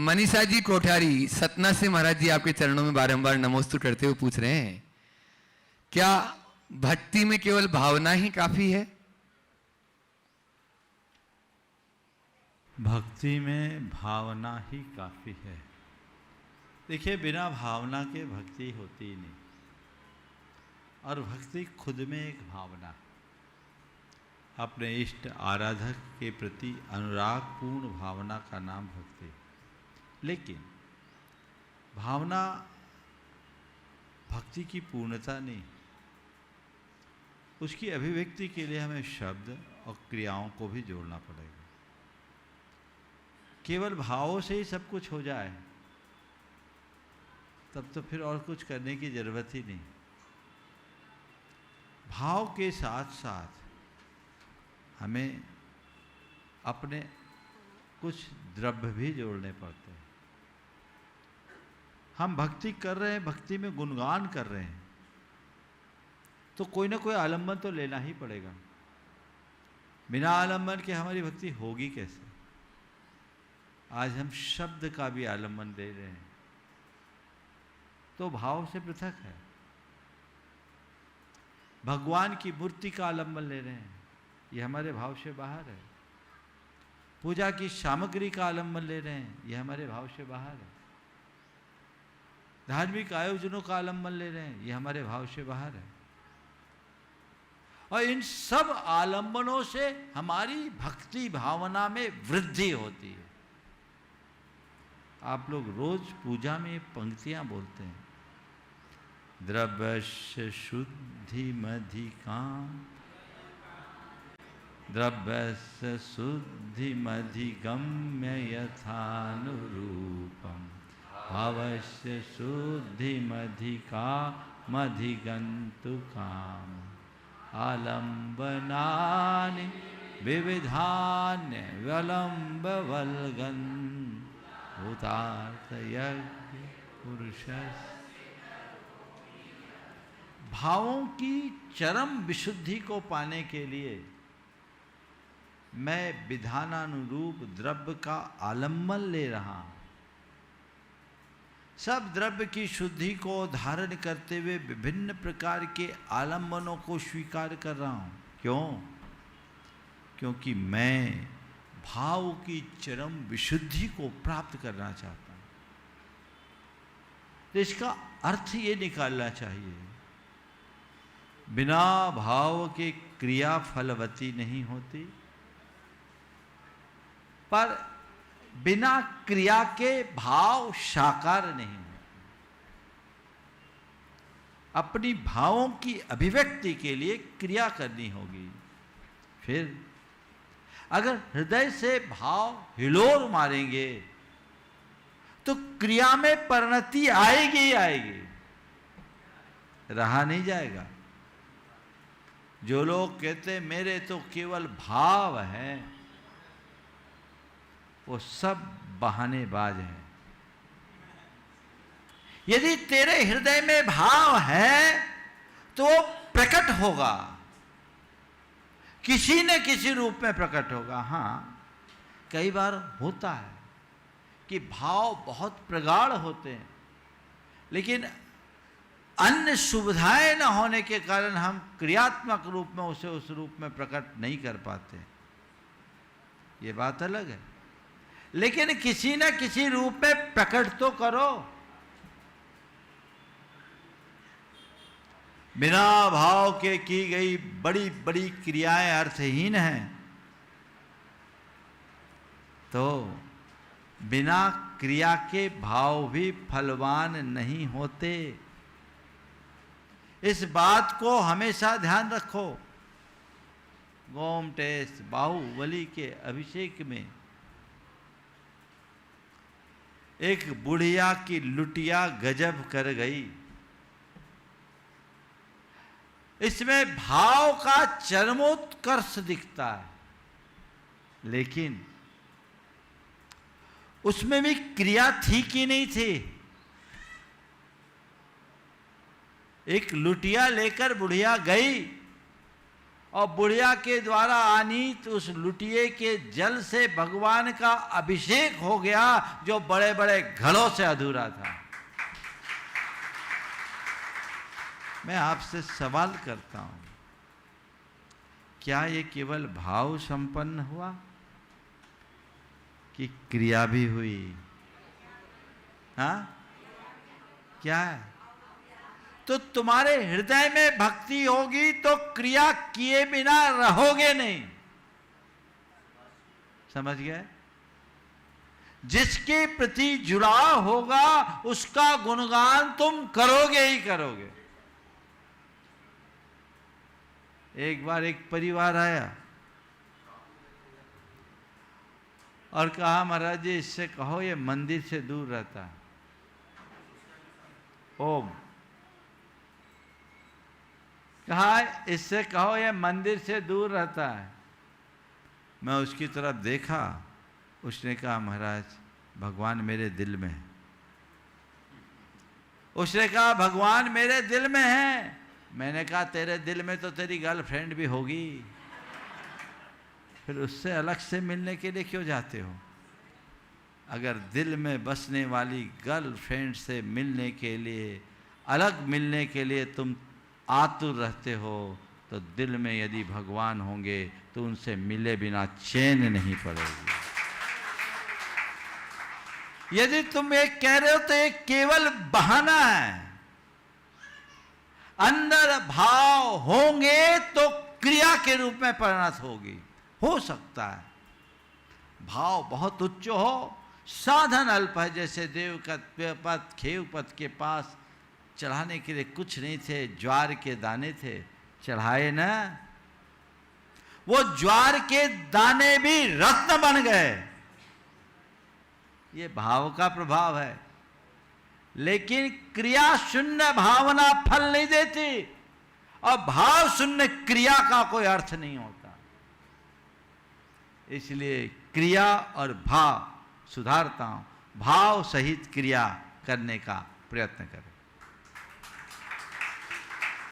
मनीषा जी कोठारी सतना से महाराज जी आपके चरणों में बारंबार नमोस्तु करते हुए पूछ रहे हैं, क्या भक्ति में केवल भावना ही काफी है? भक्ति में भावना ही काफी है। देखिए, बिना भावना के भक्ति होती ही नहीं, और भक्ति खुद में एक भावना है। अपने इष्ट आराधक के प्रति अनुरागपूर्ण भावना का नाम भक्ति। लेकिन भावना भक्ति की पूर्णता नहीं, उसकी अभिव्यक्ति के लिए हमें शब्द और क्रियाओं को भी जोड़ना पड़ेगा। केवल भावों से ही सब कुछ हो जाए तब तो फिर और कुछ करने की जरूरत ही नहीं। भाव के साथ साथ हमें अपने कुछ द्रव्य भी जोड़ने पड़ते हैं। हम भक्ति कर रहे हैं, भक्ति में गुणगान कर रहे हैं, तो कोई ना कोई आलम्बन तो लेना ही पड़ेगा। बिना आलम्बन के हमारी भक्ति होगी कैसे? आज हम शब्द का भी आलम्बन दे रहे हैं, तो भाव से पृथक है। भगवान की मूर्ति का आलम्बन ले रहे हैं, ये हमारे भाव से बाहर है। पूजा की सामग्री का आलम्बन ले रहे हैं, ये हमारे भाव से बाहर है। धार्मिक आयोजनों का आलम्बन ले रहे हैं, ये हमारे भाव से बाहर है। और इन सब आलम्बनों से हमारी भक्ति भावना में वृद्धि होती है। आप लोग रोज पूजा में पंक्तियां बोलते हैं, द्रव्यस्य शुद्धि मधिकाम, द्रव्यस्य शुद्धि मधिगम्य यथानुरूपम, भावस्य शुद्धि मधिका मधिगन्तु काम, आलम्बनानि विविधान्य व्यलम्ब वल्गन्, भूतार्थ यज्ञ पुरुषस्य। भावों की चरम विशुद्धि को पाने के लिए मैं विधानानुरूप द्रव्य का आलम्बन ले रहा हूं। सब द्रव्य की शुद्धि को धारण करते हुए विभिन्न प्रकार के आलम्बनों को स्वीकार कर रहा हूं। क्यों? क्योंकि मैं भाव की चरम विशुद्धि को प्राप्त करना चाहता हूं। तो इसका अर्थ ये निकालना चाहिए, बिना भाव के क्रिया फलवती नहीं होती, पर बिना क्रिया के भाव साकार नहीं होते। अपनी भावों की अभिव्यक्ति के लिए क्रिया करनी होगी। फिर अगर हृदय से भाव हिलोर मारेंगे तो क्रिया में परिणति आएगी ही आएगी, रहा नहीं जाएगा। जो लोग कहते मेरे तो केवल भाव हैं, वो सब बहानेबाज हैं। यदि तेरे हृदय में भाव है तो वो प्रकट होगा, किसी न किसी रूप में प्रकट होगा। हाँ, कई बार होता है कि भाव बहुत प्रगाढ़ होते हैं, लेकिन अन्य सुविधाएं न होने के कारण हम क्रियात्मक रूप में उसे उस रूप में प्रकट नहीं कर पाते। ये बात अलग है, लेकिन किसी न किसी रूप में प्रकट तो करो। बिना भाव के की गई बड़ी बड़ी क्रियाएं अर्थहीन हैं, तो बिना क्रिया के भाव भी फलवान नहीं होते। इस बात को हमेशा ध्यान रखो। गोमटेश बाहुबली के अभिषेक में एक बुढ़िया की लुटिया गजब कर गई। इसमें भाव का चरमोत्कर्ष दिखता है, लेकिन उसमें भी क्रिया थी कि नहीं थी। एक लुटिया लेकर बुढ़िया गई और बुढ़िया के द्वारा आनीत उस लुटिये के जल से भगवान का अभिषेक हो गया, जो बड़े बड़े घड़ों से अधूरा था। मैं आपसे सवाल करता हूं, क्या ये केवल भाव संपन्न हुआ कि क्रिया भी हुई? हाँ, क्या है? तो तुम्हारे हृदय में भक्ति होगी तो क्रिया किए बिना रहोगे नहीं। समझ गए? जिसके प्रति जुड़ाव होगा उसका गुणगान तुम करोगे ही करोगे। एक बार एक परिवार आया और कहा, महाराज जी इससे कहो ये मंदिर से दूर रहता है। ओम कहा, इससे कहो ये मंदिर से दूर रहता है। मैं उसकी तरफ देखा, उसने कहा महाराज भगवान मेरे दिल में है। उसने कहा भगवान मेरे दिल में है। मैंने कहा तेरे दिल में तो तेरी गर्लफ्रेंड भी होगी, फिर उससे अलग से मिलने के लिए क्यों जाते हो? अगर दिल में बसने वाली गर्लफ्रेंड से मिलने के लिए, अलग मिलने के लिए तुम आतुर रहते हो, तो दिल में यदि भगवान होंगे तो उनसे मिले बिना चैन नहीं पड़ेगी। यदि तुम ये कह रहे हो तो ये केवल बहाना है। अंदर भाव होंगे तो क्रिया के रूप में परिणत होगी। हो सकता है भाव बहुत उच्च हो, साधन अल्प है। जैसे देव का पद खेव पद के पास चढ़ाने के लिए कुछ नहीं थे, ज्वार के दाने थे, चढ़ाए ना, वो ज्वार के दाने भी रत्न बन गए। ये भाव का प्रभाव है। लेकिन क्रिया शून्य भावना फल नहीं देती, और भाव शून्य क्रिया का कोई अर्थ नहीं होता। इसलिए क्रिया और भाव सुधारता हूं, भाव सहित क्रिया करने का प्रयत्न करें।